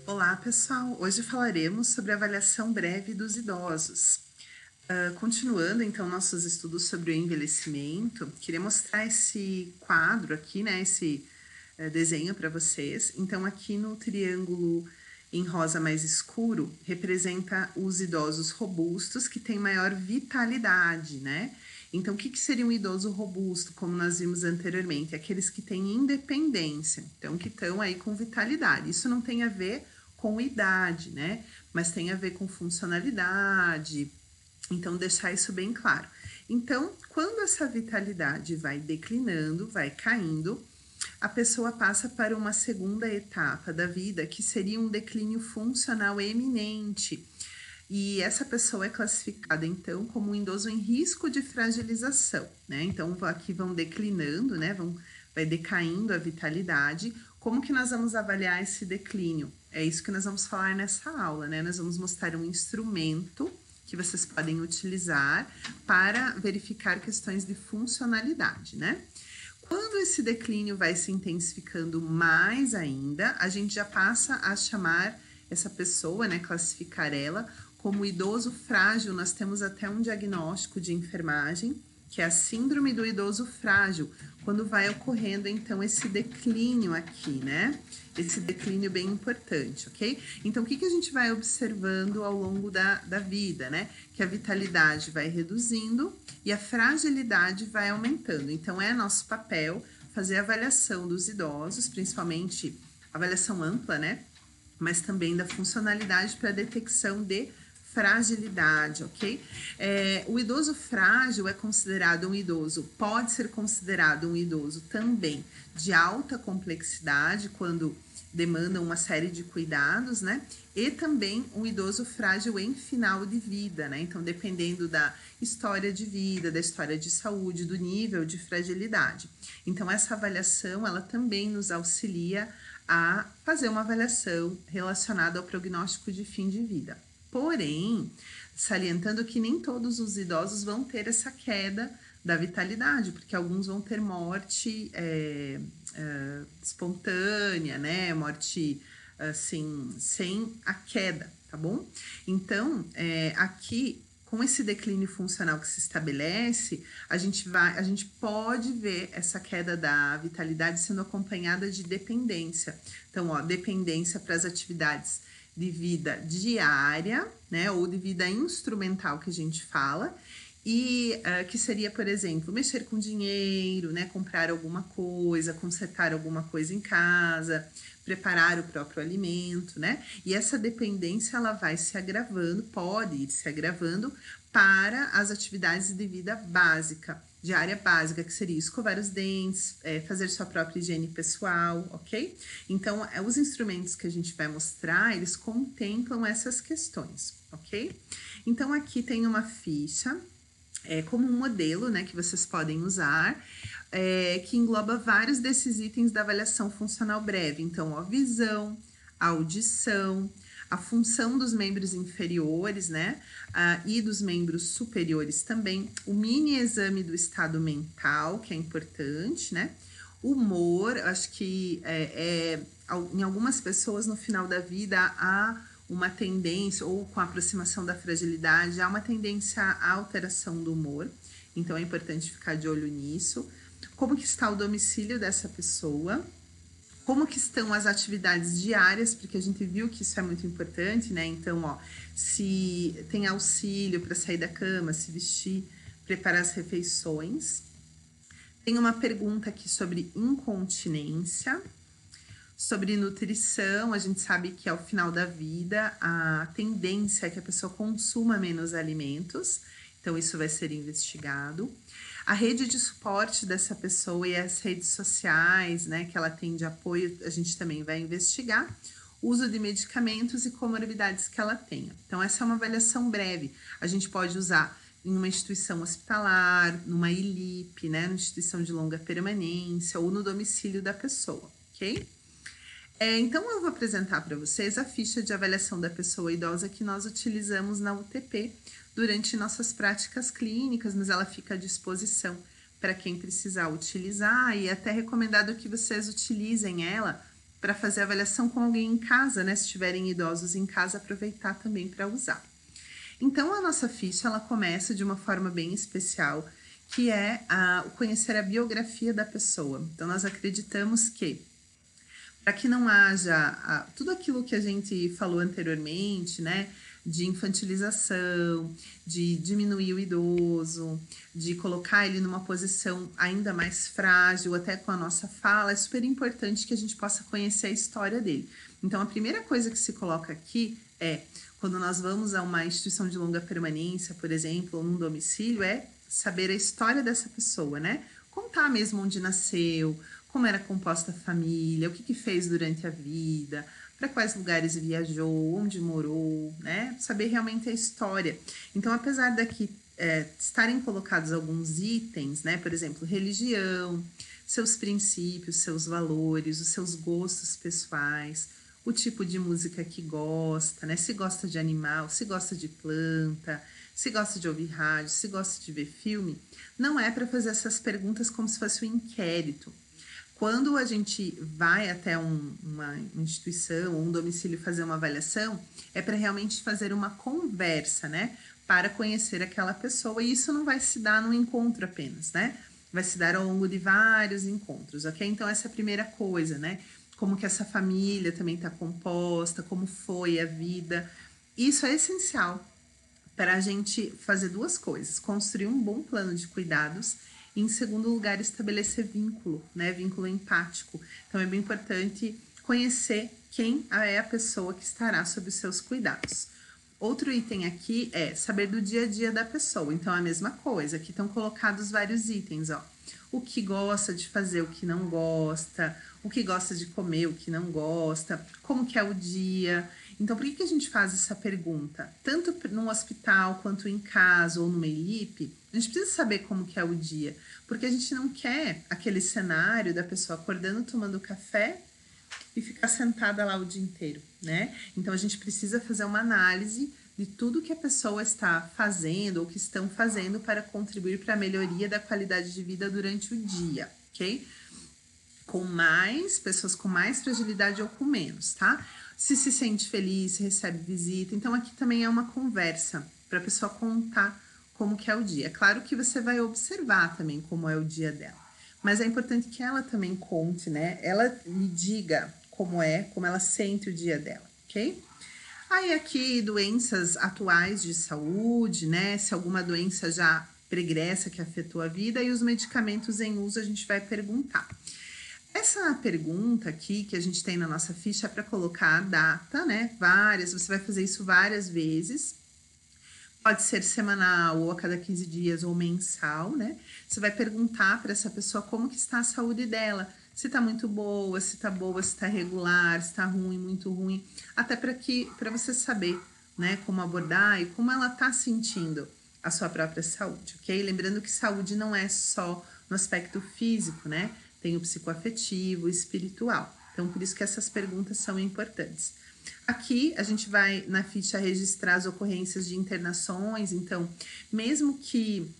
Olá, pessoal! Hoje falaremos sobre a avaliação breve dos idosos. Continuando, então, nossos estudos sobre o envelhecimento, queria mostrar esse quadro aqui, né, esse desenho para vocês. Então, aqui no triângulo em rosa mais escuro, representa os idosos robustos que têm maior vitalidade, né? Então, o que seria um idoso robusto, como nós vimos anteriormente? Aqueles que têm independência, então, que estão aí com vitalidade. Isso não tem a ver com idade, né? Mas tem a ver com funcionalidade. Então, deixar isso bem claro. Então, quando essa vitalidade vai declinando, vai caindo, a pessoa passa para uma segunda etapa da vida, que seria um declínio funcional eminente. E essa pessoa é classificada, então, como um idoso em risco de fragilização, né? Então, aqui vão declinando, né? Vai decaindo a vitalidade. Como que nós vamos avaliar esse declínio? É isso que nós vamos falar nessa aula, né? Nós vamos mostrar um instrumento que vocês podem utilizar para verificar questões de funcionalidade, né? Quando esse declínio vai se intensificando mais ainda, a gente já passa a chamar essa pessoa, né, classificar ela como idoso frágil. Nós temos até um diagnóstico de enfermagem, que é a síndrome do idoso frágil, quando vai ocorrendo, então, esse declínio aqui, né? Esse declínio bem importante, ok? Então, o que a gente vai observando ao longo da vida, né? Que a vitalidade vai reduzindo e a fragilidade vai aumentando. Então, é nosso papel fazer a avaliação dos idosos, principalmente avaliação ampla, né? Mas também da funcionalidade para detecção de fragilidade, ok? O idoso frágil é considerado um idoso, pode ser considerado um idoso também de alta complexidade, quando demanda uma série de cuidados, né? E também um idoso frágil em final de vida, né? Então, dependendo da história de vida, da história de saúde, do nível de fragilidade. Então, essa avaliação, ela também nos auxilia a fazer uma avaliação relacionada ao prognóstico de fim de vida. Porém, salientando que nem todos os idosos vão ter essa queda da vitalidade, porque alguns vão ter morte espontânea, né? Morte assim, sem a queda, tá bom? Então, aqui, com esse declínio funcional que se estabelece, a gente pode ver essa queda da vitalidade sendo acompanhada de dependência. Então, ó, dependência para as atividades de vida diária, né, ou de vida instrumental que a gente fala, e que seria, por exemplo, mexer com dinheiro, né, comprar alguma coisa, consertar alguma coisa em casa, preparar o próprio alimento, né? E essa dependência, ela vai se agravando, pode ir se agravando para as atividades de vida básica, diária básica, que seria escovar os dentes, fazer sua própria higiene pessoal, ok? Então, os instrumentos que a gente vai mostrar, eles contemplam essas questões, ok? Então, aqui tem uma ficha, como um modelo, né, que vocês podem usar, que engloba vários desses itens da avaliação funcional breve. Então, ó, visão, audição, a função dos membros inferiores, né, e dos membros superiores também, o mini exame do estado mental, que é importante, né, humor, acho que em algumas pessoas no final da vida há uma tendência, ou com a aproximação da fragilidade, há uma tendência à alteração do humor, então é importante ficar de olho nisso. Como que está o domicílio dessa pessoa? Como que estão as atividades diárias, porque a gente viu que isso é muito importante, né? Então, ó, se tem auxílio para sair da cama, se vestir, preparar as refeições. Tem uma pergunta aqui sobre incontinência, sobre nutrição. A gente sabe que ao final da vida a tendência é que a pessoa consuma menos alimentos, então isso vai ser investigado. A rede de suporte dessa pessoa e as redes sociais, né, que ela tem de apoio, a gente também vai investigar. Uso de medicamentos e comorbidades que ela tenha. Então, essa é uma avaliação breve. A gente pode usar em uma instituição hospitalar, numa ILIP, né, numa instituição de longa permanência ou no domicílio da pessoa, ok? Então, eu vou apresentar para vocês a ficha de avaliação da pessoa idosa que nós utilizamos na UTP durante nossas práticas clínicas, mas ela fica à disposição para quem precisar utilizar, e é até recomendado que vocês utilizem ela para fazer avaliação com alguém em casa, né? Se tiverem idosos em casa, aproveitar também para usar. Então, a nossa ficha, ela começa de uma forma bem especial, que é o conhecer a biografia da pessoa. Então, nós acreditamos que, para que não haja tudo aquilo que a gente falou anteriormente, né? De infantilização, de diminuir o idoso, de colocar ele numa posição ainda mais frágil, até com a nossa fala, é super importante que a gente possa conhecer a história dele. Então, a primeira coisa que se coloca aqui é, quando nós vamos a uma instituição de longa permanência, por exemplo, ou num domicílio, é saber a história dessa pessoa, né? Contar mesmo onde nasceu, como era composta a família, o que fez durante a vida, para quais lugares viajou, onde morou, né? Saber realmente a história. Então, apesar daqui estarem colocados alguns itens, né? Por exemplo, religião, seus princípios, seus valores, os seus gostos pessoais, o tipo de música que gosta, né? Se gosta de animal, se gosta de planta, se gosta de ouvir rádio, se gosta de ver filme, não é para fazer essas perguntas como se fosse um inquérito. Quando a gente vai até uma instituição ou um domicílio fazer uma avaliação, é para realmente fazer uma conversa, né? Para conhecer aquela pessoa, e isso não vai se dar num encontro apenas, né? Vai se dar ao longo de vários encontros, ok? Então, essa é a primeira coisa, né? Como que essa família também está composta, como foi a vida. Isso é essencial para a gente fazer duas coisas: construir um bom plano de cuidados e, em segundo lugar, estabelecer vínculo, né? Vínculo empático. Então, é bem importante conhecer quem é a pessoa que estará sob os seus cuidados. Outro item aqui é saber do dia a dia da pessoa. Então, a mesma coisa. Aqui estão colocados vários itens, ó. O que gosta de fazer, o que não gosta, o que gosta de comer, o que não gosta, como que é o dia. Então, por que a gente faz essa pergunta? Tanto no hospital, quanto em casa ou no EIP, a gente precisa saber como que é o dia, porque a gente não quer aquele cenário da pessoa acordando, tomando café e ficar sentada lá o dia inteiro, né? Então, a gente precisa fazer uma análise de tudo que a pessoa está fazendo ou que estão fazendo para contribuir para a melhoria da qualidade de vida durante o dia, ok? Com mais, pessoas com mais fragilidade ou com menos, tá? Se sente feliz, se recebe visita. Então, aqui também é uma conversa para a pessoa contar como que é o dia. É claro que você vai observar também como é o dia dela, mas é importante que ela também conte, né? Ela me diga como ela sente o dia dela, ok? Aí aqui, doenças atuais de saúde, né? Se alguma doença já pregressa que afetou a vida, e os medicamentos em uso a gente vai perguntar. Essa pergunta aqui que a gente tem na nossa ficha é para colocar a data, né? Você vai fazer isso várias vezes. Pode ser semanal, ou a cada 15 dias, ou mensal, né? Você vai perguntar para essa pessoa como que está a saúde dela. Se tá muito boa, se tá regular, se tá ruim, muito ruim. Até para você saber, né? Como abordar e como ela tá sentindo a sua própria saúde, ok? Lembrando que saúde não é só no aspecto físico, né? Tem o psicoafetivo, o espiritual. Então, por isso que essas perguntas são importantes. Aqui, a gente vai, na ficha, registrar as ocorrências de internações. Então, mesmo que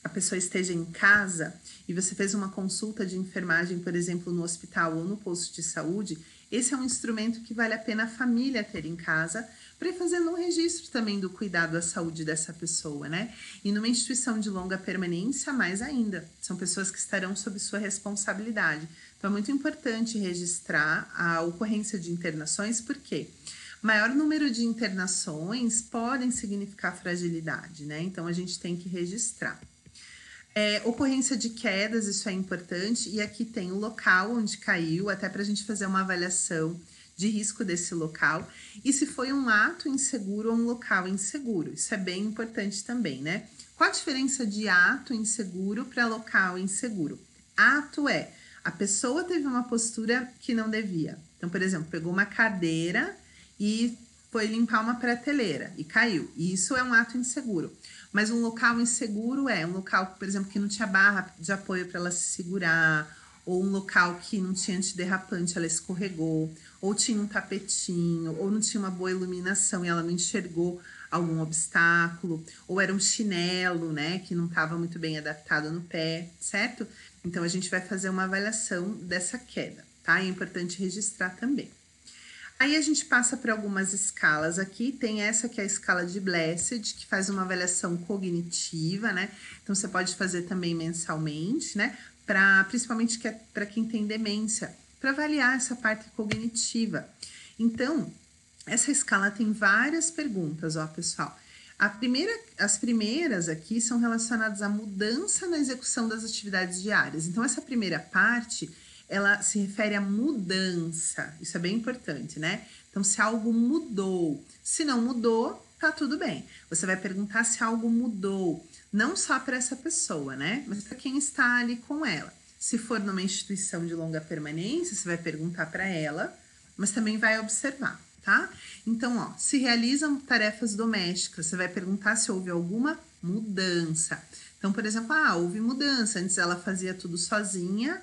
a pessoa esteja em casa e você fez uma consulta de enfermagem, por exemplo, no hospital ou no posto de saúde, esse é um instrumento que vale a pena a família ter em casa para ir fazendo um registro também do cuidado à saúde dessa pessoa, né? E numa instituição de longa permanência, mais ainda, são pessoas que estarão sob sua responsabilidade. Então, é muito importante registrar a ocorrência de internações, porque maior número de internações podem significar fragilidade, né? Então, a gente tem que registrar. Ocorrência de quedas, isso é importante, e aqui tem o local onde caiu, até para a gente fazer uma avaliação de risco desse local, e se foi um ato inseguro ou um local inseguro, isso é bem importante também, né? Qual a diferença de ato inseguro para local inseguro? Ato é, a pessoa teve uma postura que não devia, então, por exemplo, pegou uma cadeira e foi limpar uma prateleira e caiu, e isso é um ato inseguro. Mas um local inseguro é um local, por exemplo, que não tinha barra de apoio para ela se segurar, ou um local que não tinha antiderrapante, ela escorregou, ou tinha um tapetinho, ou não tinha uma boa iluminação e ela não enxergou algum obstáculo, ou era um chinelo, né, que não estava muito bem adaptado no pé, certo? Então, a gente vai fazer uma avaliação dessa queda. tá? É importante registrar também. Aí a gente passa para algumas escalas aqui, tem essa que é a escala de Blessed, que faz uma avaliação cognitiva, né? Então você pode fazer também mensalmente, né? Principalmente para quem tem demência, para avaliar essa parte cognitiva. Então, essa escala tem várias perguntas, ó, pessoal. As primeiras aqui são relacionadas à mudança na execução das atividades diárias. Então, essa primeira parte, ela se refere à mudança. Isso é bem importante, né? Então, se algo mudou. Se não mudou, tá tudo bem. Você vai perguntar se algo mudou, não só para essa pessoa, né? Mas para quem está ali com ela. Se for numa instituição de longa permanência, você vai perguntar para ela, mas também vai observar, tá? Então, ó, se realizam tarefas domésticas, você vai perguntar se houve alguma mudança. Então, por exemplo, houve mudança. Antes ela fazia tudo sozinha,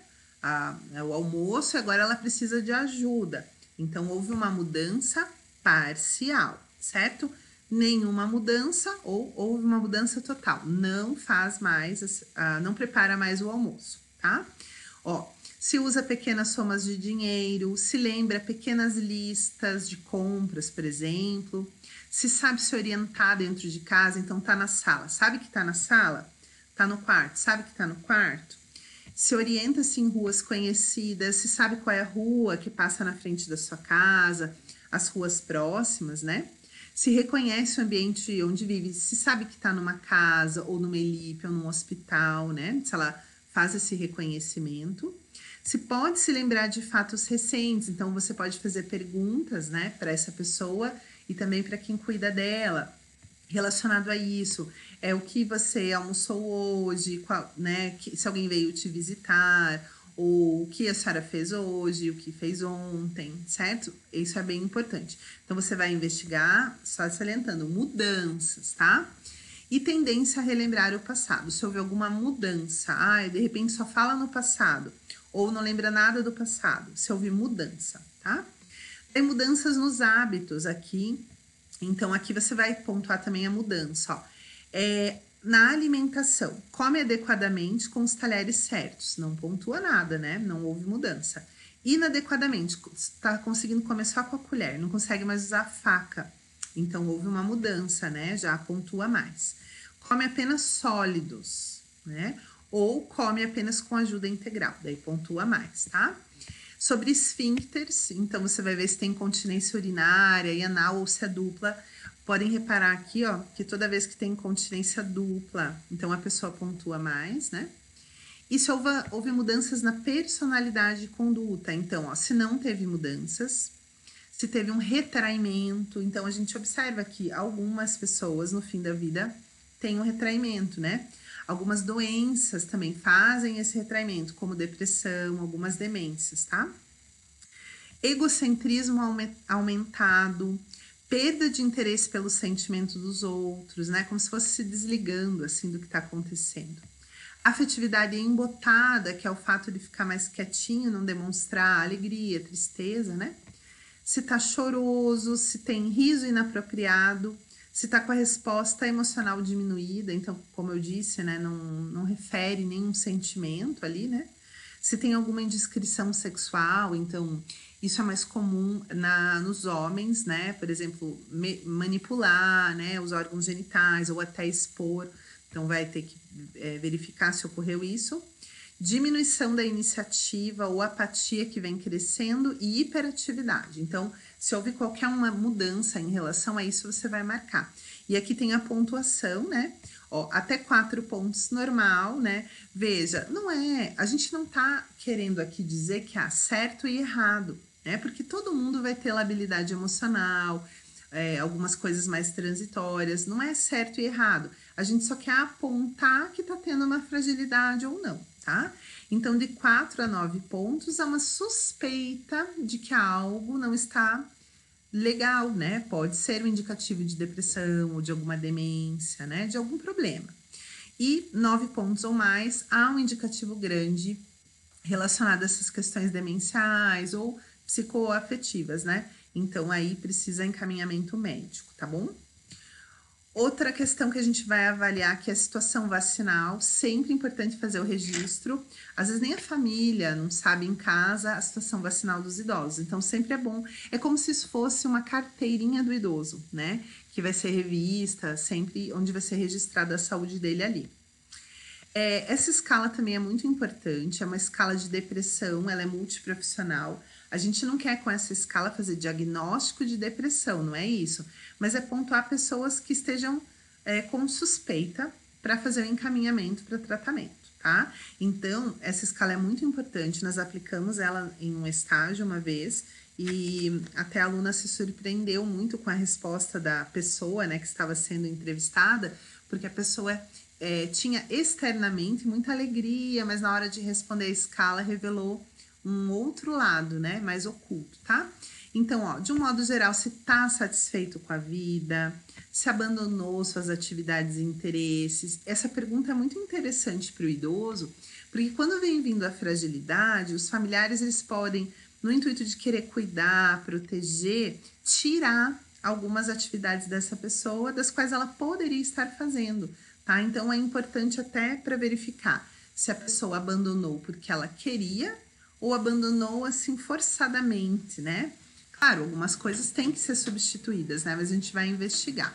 o almoço, e agora ela precisa de ajuda. Então, houve uma mudança parcial, certo? Nenhuma mudança ou houve uma mudança total. Não faz mais, não prepara mais o almoço, tá? Ó, se usa pequenas somas de dinheiro, se lembra pequenas listas de compras, por exemplo. Se sabe se orientar dentro de casa, então tá na sala. Sabe que tá na sala? Tá no quarto. Sabe que tá no quarto? Se orienta-se em ruas conhecidas, se sabe qual é a rua que passa na frente da sua casa, as ruas próximas, né? Se reconhece o ambiente onde vive, se sabe que está numa casa, ou numa elípia, ou num hospital, né? Se ela faz esse reconhecimento. Se pode se lembrar de fatos recentes, então você pode fazer perguntas, né, para essa pessoa e também para quem cuida dela. Relacionado a isso, o que você almoçou hoje, né, se alguém veio te visitar, ou o que a senhora fez hoje, o que fez ontem, certo? Isso é bem importante. Então, você vai investigar, só salientando, mudanças, tá? E tendência a relembrar o passado. Se houve alguma mudança, de repente só fala no passado, ou não lembra nada do passado, se houve mudança, tá? Tem mudanças nos hábitos aqui. Então, aqui você vai pontuar também a mudança, ó. Na alimentação, come adequadamente com os talheres certos. Não pontua nada, né? Não houve mudança. Inadequadamente, está conseguindo comer só com a colher, não consegue mais usar a faca. Então, houve uma mudança, né? Já pontua mais. Come apenas sólidos, né? Ou come apenas com ajuda integral, daí pontua mais, tá? Sobre esfíncteres, então você vai ver se tem incontinência urinária e anal ou se é dupla. Podem reparar aqui, ó, que toda vez que tem incontinência dupla, então a pessoa pontua mais, né? E se houve mudanças na personalidade e conduta, então, ó, se não teve mudanças, se teve um retraimento, então a gente observa que algumas pessoas no fim da vida têm um retraimento, né? Algumas doenças também fazem esse retraimento, como depressão, algumas demências, tá? Egocentrismo aumentado, perda de interesse pelo sentimento dos outros, né? Como se fosse se desligando, assim, do que tá acontecendo. Afetividade embotada, que é o fato de ficar mais quietinho, não demonstrar alegria, tristeza, né? Se tá choroso, se tem riso inapropriado, se tá com a resposta emocional diminuída, então, como eu disse, né, não refere nenhum sentimento ali, né? Se tem alguma indiscrição sexual, então, isso é mais comum nos homens, né? Por exemplo, manipular, né, os órgãos genitais ou até expor. Então, vai ter que verificar se ocorreu isso. Diminuição da iniciativa ou apatia que vem crescendo e hiperatividade. Então, se houve qualquer uma mudança em relação a isso, você vai marcar. E aqui tem a pontuação, né? Ó, até 4 pontos normal, né? Veja, a gente não tá querendo aqui dizer que há certo e errado, né? Porque todo mundo vai ter labilidade emocional, algumas coisas mais transitórias, não é certo e errado. A gente só quer apontar que tá tendo uma fragilidade ou não, tá? Então, de 4 a 9 pontos, há uma suspeita de que algo não está legal, né? Pode ser um indicativo de depressão ou de alguma demência, né? De algum problema. E 9 pontos ou mais, há um indicativo grande relacionado a essas questões demenciais ou psicoafetivas, né? Então, aí precisa encaminhamento médico, tá bom? Outra questão que a gente vai avaliar que é a situação vacinal, sempre importante fazer o registro. Às vezes nem a família não sabe em casa a situação vacinal dos idosos, então sempre é bom. É como se isso fosse uma carteirinha do idoso, né? Que vai ser revista, sempre onde vai ser registrada a saúde dele ali. Essa escala também é muito importante, é uma escala de depressão, ela é multiprofissional. A gente não quer com essa escala fazer diagnóstico de depressão, não é isso, mas é pontuar pessoas que estejam com suspeita para fazer o encaminhamento para tratamento, tá? Então, essa escala é muito importante, nós aplicamos ela em um estágio uma vez e até a aluna se surpreendeu muito com a resposta da pessoa, né, que estava sendo entrevistada, porque a pessoa tinha externamente muita alegria, mas na hora de responder a escala revelou um outro lado, né, mais oculto, tá? Então, ó, de um modo geral, se tá satisfeito com a vida, se abandonou suas atividades e interesses. Essa pergunta é muito interessante para o idoso, porque quando vem vindo a fragilidade, os familiares eles podem, no intuito de querer cuidar, proteger, tirar algumas atividades dessa pessoa, das quais ela poderia estar fazendo, tá? Então, é importante até para verificar se a pessoa abandonou porque ela queria ou abandonou assim forçadamente, né? Claro, algumas coisas têm que ser substituídas, né? Mas a gente vai investigar.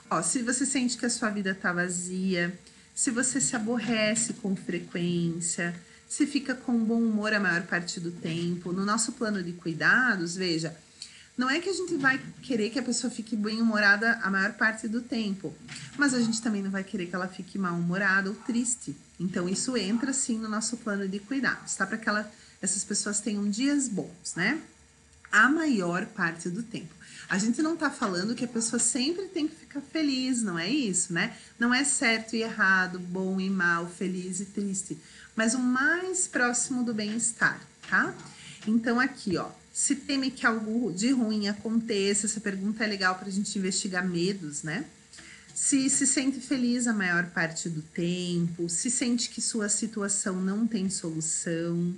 Ó, se você sente que a sua vida tá vazia, se você se aborrece com frequência, se fica com bom humor a maior parte do tempo, no nosso plano de cuidados, veja, não é que a gente vai querer que a pessoa fique bem-humorada a maior parte do tempo, mas a gente também não vai querer que ela fique mal-humorada ou triste. Então, isso entra, sim, no nosso plano de cuidados, tá? Para que essas pessoas tenham dias bons, né? A maior parte do tempo. A gente não tá falando que a pessoa sempre tem que ficar feliz, não é isso, né? Não é certo e errado, bom e mal, feliz e triste, mas o mais próximo do bem-estar, tá? Então, aqui, ó, se teme que algo de ruim aconteça, essa pergunta é legal pra gente investigar medos, né? Se sente feliz a maior parte do tempo, se sente que sua situação não tem solução,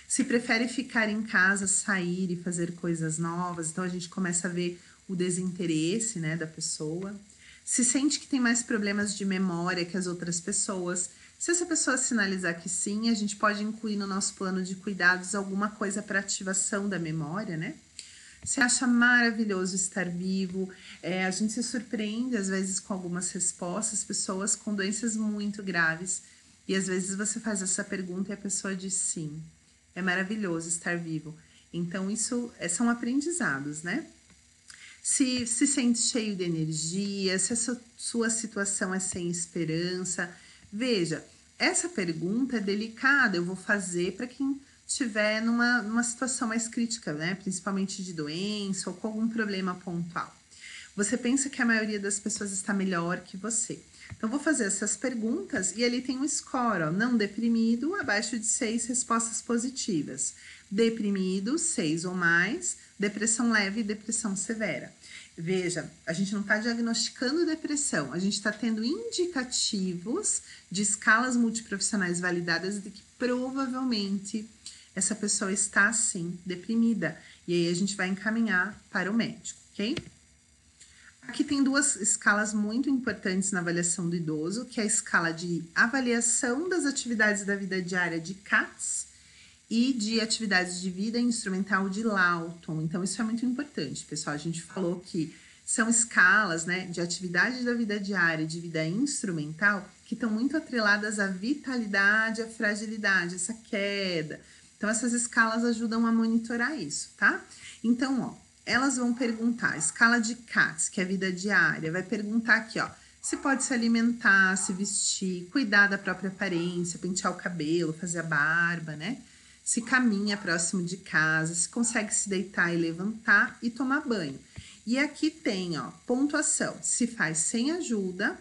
se prefere ficar em casa, sair e fazer coisas novas, então a gente começa a ver o desinteresse, né, da pessoa. Se sente que tem mais problemas de memória que as outras pessoas. Se essa pessoa sinalizar que sim, a gente pode incluir no nosso plano de cuidados alguma coisa para ativação da memória, né? Se acha maravilhoso estar vivo, a gente se surpreende às vezes com algumas respostas, pessoas com doenças muito graves, e às vezes você faz essa pergunta e a pessoa diz sim. É maravilhoso estar vivo. Então, isso são aprendizados, né? Se sente cheio de energia, se a sua situação é sem esperança. Veja, essa pergunta é delicada, eu vou fazer para quem estiver numa situação mais crítica, né? Principalmente de doença ou com algum problema pontual. Você pensa que a maioria das pessoas está melhor que você. Então, vou fazer essas perguntas e ali tem um score, ó, não deprimido, abaixo de 6 respostas positivas. Deprimido, 6 ou mais, depressão leve e depressão severa. Veja, a gente não está diagnosticando depressão, a gente está tendo indicativos de escalas multiprofissionais validadas de que provavelmente essa pessoa está, sim, deprimida. E aí a gente vai encaminhar para o médico, ok? Aqui tem duas escalas muito importantes na avaliação do idoso, que é a escala de avaliação das atividades da vida diária de CATS e de atividades de vida instrumental de Lawton. Então, isso é muito importante, pessoal. A gente falou que são escalas, né, de atividade da vida diária e de vida instrumental que estão muito atreladas à vitalidade, à fragilidade, essa queda. Então, essas escalas ajudam a monitorar isso, tá? Então, ó, elas vão perguntar, escala de CATS, que é a vida diária, vai perguntar aqui, ó, se pode se alimentar, se vestir, cuidar da própria aparência, pentear o cabelo, fazer a barba, né? Se caminha próximo de casa, se consegue se deitar e levantar e tomar banho. E aqui tem, ó, pontuação. Se faz sem ajuda,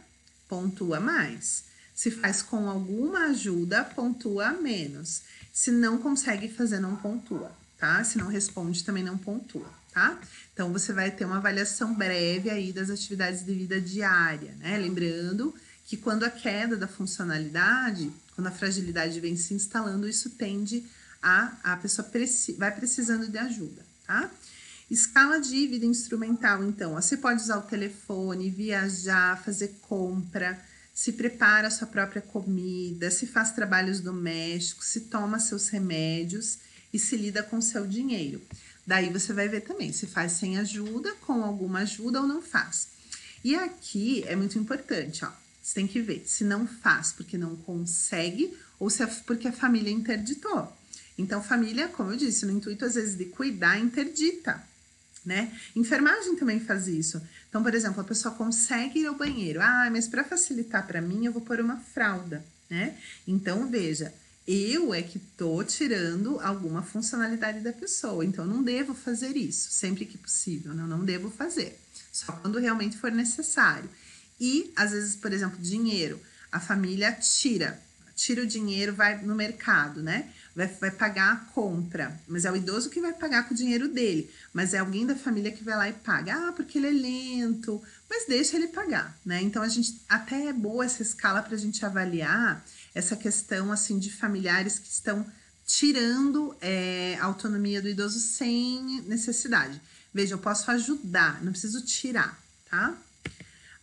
pontua mais. Se faz com alguma ajuda, pontua menos. Se não consegue fazer, não pontua, tá? Se não responde, também não pontua, tá? Então, você vai ter uma avaliação breve aí das atividades de vida diária, né? Lembrando que quando a queda da funcionalidade, quando a fragilidade vem se instalando, isso tende a pessoa vai precisando de ajuda, tá? Escala de vida instrumental, então, você pode usar o telefone, viajar, fazer compra, se prepara a sua própria comida, se faz trabalhos domésticos, se toma seus remédios e se lida com seu dinheiro. Daí você vai ver também se faz sem ajuda, com alguma ajuda ou não faz. E aqui é muito importante, ó. Você tem que ver se não faz porque não consegue ou se é porque a família interditou. Então, família, como eu disse, no intuito às vezes de cuidar, interdita, né? Enfermagem também faz isso. Então, por exemplo, a pessoa consegue ir ao banheiro. Ah, mas para facilitar para mim, eu vou pôr uma fralda, né? Então, veja, eu é que tô tirando alguma funcionalidade da pessoa. Então, eu não devo fazer isso sempre que possível, né? Eu não devo fazer. Só quando realmente for necessário. E, às vezes, por exemplo, dinheiro. A família tira o dinheiro, vai no mercado, né? Vai pagar a compra, mas é o idoso que vai pagar com o dinheiro dele, mas é alguém da família que vai lá e paga. Ah, porque ele é lento, mas deixa ele pagar, né? Então, a gente até é boa essa escala para a gente avaliar essa questão, assim, de familiares que estão tirando a autonomia do idoso sem necessidade. Veja, eu posso ajudar, não preciso tirar, tá?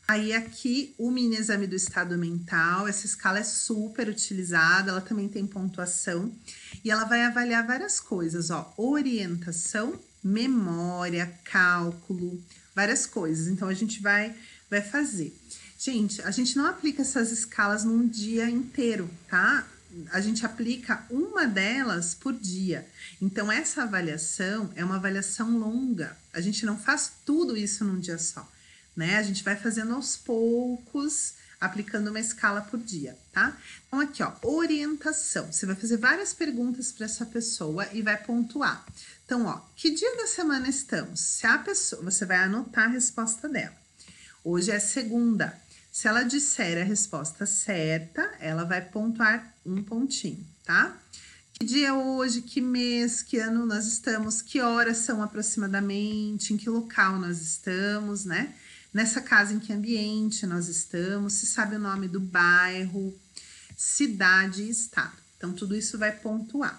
Aí aqui o mini exame do estado mental, essa escala é super utilizada, ela também tem pontuação e ela vai avaliar várias coisas, ó, orientação, memória, cálculo, várias coisas. Então a gente vai fazer. Gente, a gente não aplica essas escalas num dia inteiro, tá? A gente aplica uma delas por dia. Então essa avaliação é uma avaliação longa. A gente não faz tudo isso num dia só. Né? A gente vai fazendo aos poucos, aplicando uma escala por dia, tá? Então, aqui, ó, orientação. Você vai fazer várias perguntas para essa pessoa e vai pontuar. Então, ó, que dia da semana estamos? Se a pessoa, você vai anotar a resposta dela. Hoje é segunda. Se ela disser a resposta certa, ela vai pontuar um pontinho, tá? Que dia é hoje, que mês, que ano nós estamos, que horas são aproximadamente, em que local nós estamos, né? Nessa casa, em que ambiente nós estamos, se sabe o nome do bairro, cidade e estado. Então, tudo isso vai pontuar.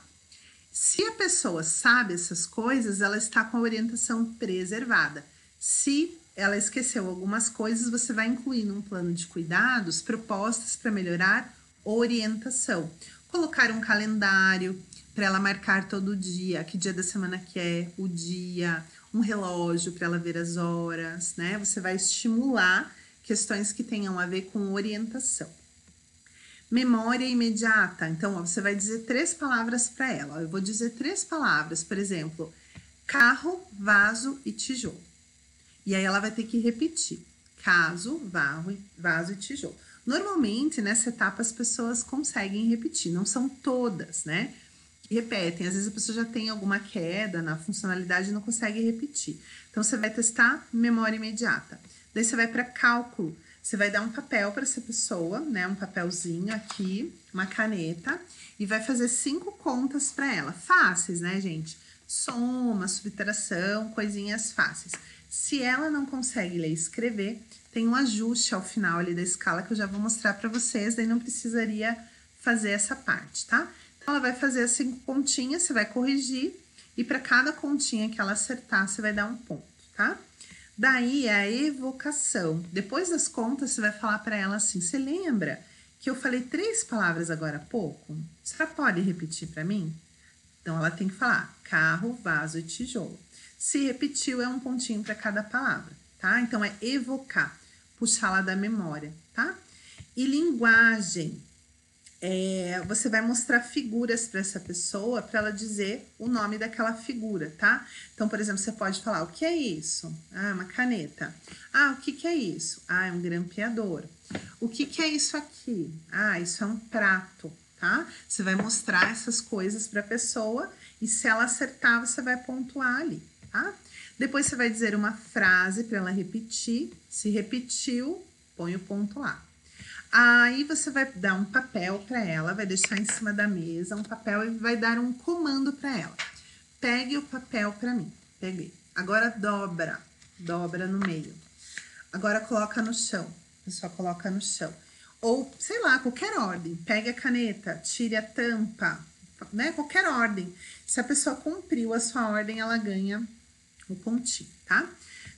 Se a pessoa sabe essas coisas, ela está com a orientação preservada. Se ela esqueceu algumas coisas, você vai incluir num plano de cuidados propostas para melhorar orientação. Colocar um calendário para ela marcar todo dia, que dia da semana que é, o dia, um relógio para ela ver as horas, né? Você vai estimular questões que tenham a ver com orientação. Memória imediata. Então, ó, você vai dizer 3 palavras para ela. Ó, eu vou dizer 3 palavras, por exemplo, carro, vaso e tijolo. E aí ela vai ter que repetir. Caso, vaso e tijolo. Normalmente, nessa etapa, as pessoas conseguem repetir. Não são todas, né? Repetem. Às vezes a pessoa já tem alguma queda na funcionalidade e não consegue repetir. Então, você vai testar memória imediata. Daí, você vai para cálculo. Você vai dar um papel para essa pessoa, né? Um papelzinho aqui, uma caneta, e vai fazer 5 contas para ela. Fáceis, né, gente? Soma, subtração, coisinhas fáceis. Se ela não consegue ler e escrever, tem um ajuste ao final ali da escala que eu já vou mostrar para vocês, daí não precisaria fazer essa parte, tá? Ela vai fazer as 5 continhas, você vai corrigir, e para cada continha que ela acertar, você vai dar um ponto, tá? Daí é a evocação. Depois das contas, você vai falar para ela assim: você lembra que eu falei 3 palavras agora há pouco? Você pode repetir para mim? Então, ela tem que falar carro, vaso e tijolo. Se repetiu, é um pontinho para cada palavra, tá? Então, é evocar, puxá-la da memória, tá? E linguagem. Você vai mostrar figuras para essa pessoa para ela dizer o nome daquela figura, tá? Então, por exemplo, você pode falar: o que é isso? Ah, uma caneta. Ah, o que é isso? Ah, é um grampeador. O que é isso aqui? Ah, isso é um prato, tá? Você vai mostrar essas coisas para a pessoa e se ela acertar, você vai pontuar ali, tá? Depois você vai dizer uma frase para ela repetir. Se repetiu, põe o ponto lá. Aí você vai dar um papel para ela, vai deixar em cima da mesa um papel e vai dar um comando para ela. Pegue o papel para mim. Peguei. Agora dobra no meio. Agora coloca no chão. A pessoa coloca no chão. Ou, sei lá, qualquer ordem. Pegue a caneta, tire a tampa, né? Qualquer ordem. Se a pessoa cumpriu a sua ordem, ela ganha o pontinho, tá?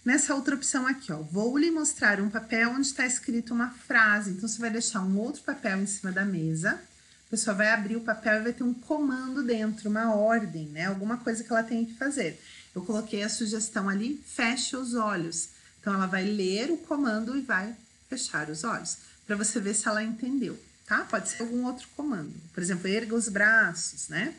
Nessa outra opção aqui, ó, vou lhe mostrar um papel onde está escrito uma frase. Então, você vai deixar um outro papel em cima da mesa. A pessoa vai abrir o papel e vai ter um comando dentro, uma ordem, né? Alguma coisa que ela tem que fazer. Eu coloquei a sugestão ali, feche os olhos. Então, ela vai ler o comando e vai fechar os olhos, para você ver se ela entendeu, tá? Pode ser algum outro comando. Por exemplo, erga os braços, né?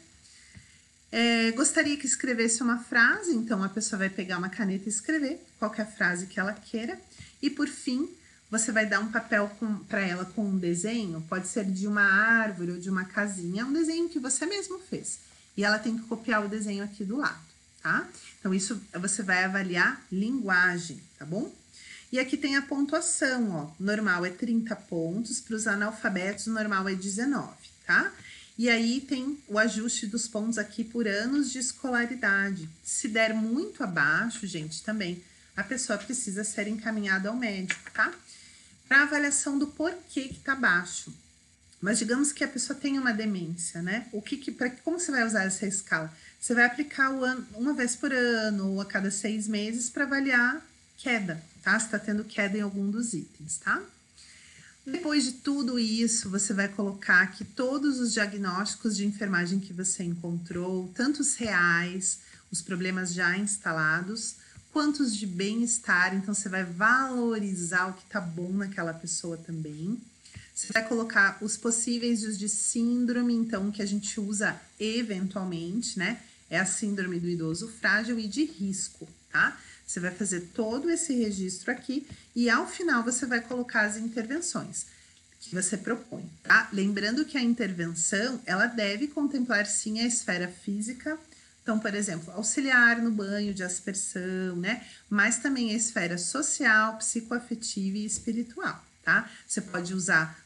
Gostaria que escrevesse uma frase, então a pessoa vai pegar uma caneta e escrever qualquer frase que ela queira. E por fim, você vai dar um papel para ela com um desenho, pode ser de uma árvore ou de uma casinha, um desenho que você mesmo fez. E ela tem que copiar o desenho aqui do lado, tá? Então, isso você vai avaliar linguagem, tá bom? E aqui tem a pontuação, ó. Normal é 30 pontos, para os analfabetos, normal é 19, tá? E aí tem o ajuste dos pontos aqui por anos de escolaridade. Se der muito abaixo, gente, também a pessoa precisa ser encaminhada ao médico, tá? Para avaliação do porquê que tá baixo. Mas digamos que a pessoa tem uma demência, né? Como você vai usar essa escala? Você vai aplicar o ano, uma vez por ano ou a cada 6 meses para avaliar queda, tá? Se tá tendo queda em algum dos itens, tá? Depois de tudo isso, você vai colocar aqui todos os diagnósticos de enfermagem que você encontrou, tanto os reais, os problemas já instalados, quanto os de bem-estar. Então, você vai valorizar o que tá bom naquela pessoa também. Você vai colocar os possíveis e os de síndrome, então, que a gente usa eventualmente, né? É a síndrome do idoso frágil e de risco, tá? Você vai fazer todo esse registro aqui e ao final você vai colocar as intervenções que você propõe, tá? Lembrando que a intervenção, ela deve contemplar sim a esfera física. Então, por exemplo, auxiliar no banho de aspersão, né? Mas também a esfera social, psicoafetiva e espiritual, tá? Você pode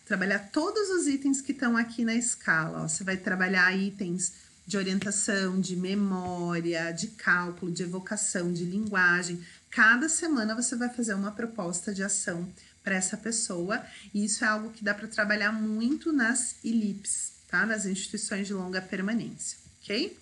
trabalhar todos os itens que estão aqui na escala, ó. Você vai trabalhar itens de orientação, de memória, de cálculo, de evocação, de linguagem. Cada semana você vai fazer uma proposta de ação para essa pessoa, e isso é algo que dá para trabalhar muito nas ILIPs, tá? Nas instituições de longa permanência, ok?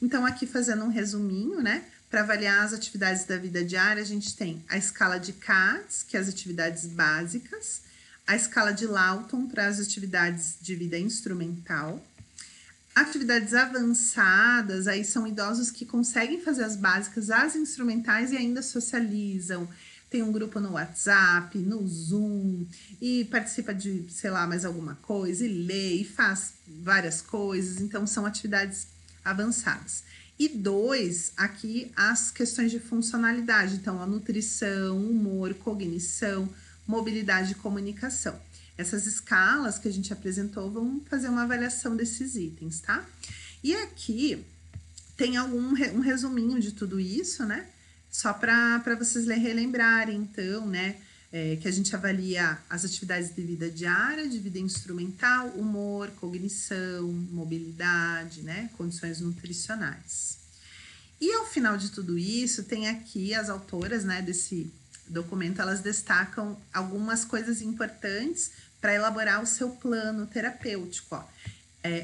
Então, aqui fazendo um resuminho, né? Para avaliar as atividades da vida diária, a gente tem a escala de CATS, que é as atividades básicas, a escala de Lawton para as atividades de vida instrumental. Atividades avançadas, aí são idosos que conseguem fazer as básicas, as instrumentais e ainda socializam. Tem um grupo no WhatsApp, no Zoom, e participa de, sei lá, mais alguma coisa, e lê, e faz várias coisas. Então, são atividades avançadas. E 2, aqui as questões de funcionalidade. Então, a nutrição, humor, cognição, mobilidade e comunicação. Essas escalas que a gente apresentou vão fazer uma avaliação desses itens, tá? E aqui tem um resuminho de tudo isso, né? Só para vocês relembrarem, então, né? Que a gente avalia as atividades de vida diária, de vida instrumental, humor, cognição, mobilidade, né? Condições nutricionais. E ao final de tudo isso, tem aqui as autoras, né, desse documento, elas destacam algumas coisas importantes para elaborar o seu plano terapêutico, ó.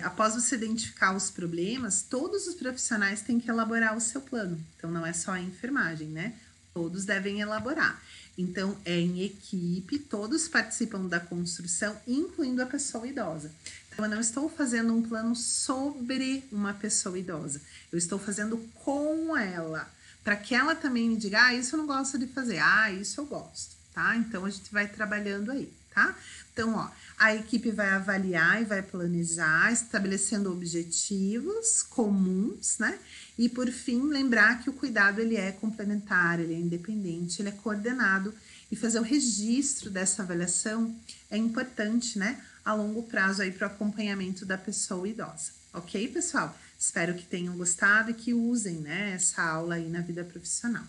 Após você identificar os problemas, todos os profissionais têm que elaborar o seu plano. Então, não é só a enfermagem, né? Todos devem elaborar. Então, é em equipe, todos participam da construção, incluindo a pessoa idosa. Então, eu não estou fazendo um plano sobre uma pessoa idosa. Eu estou fazendo com ela, para que ela também me diga, ah, isso eu não gosto de fazer, ah, isso eu gosto, tá? Então, a gente vai trabalhando aí, tá? Então, ó, a equipe vai avaliar e vai planejar, estabelecendo objetivos comuns, né? E, por fim, lembrar que o cuidado, ele é complementar, ele é independente, ele é coordenado, e fazer o registro dessa avaliação é importante, né? A longo prazo aí para o acompanhamento da pessoa idosa. Ok, pessoal? Espero que tenham gostado e que usem, né, essa aula aí na vida profissional.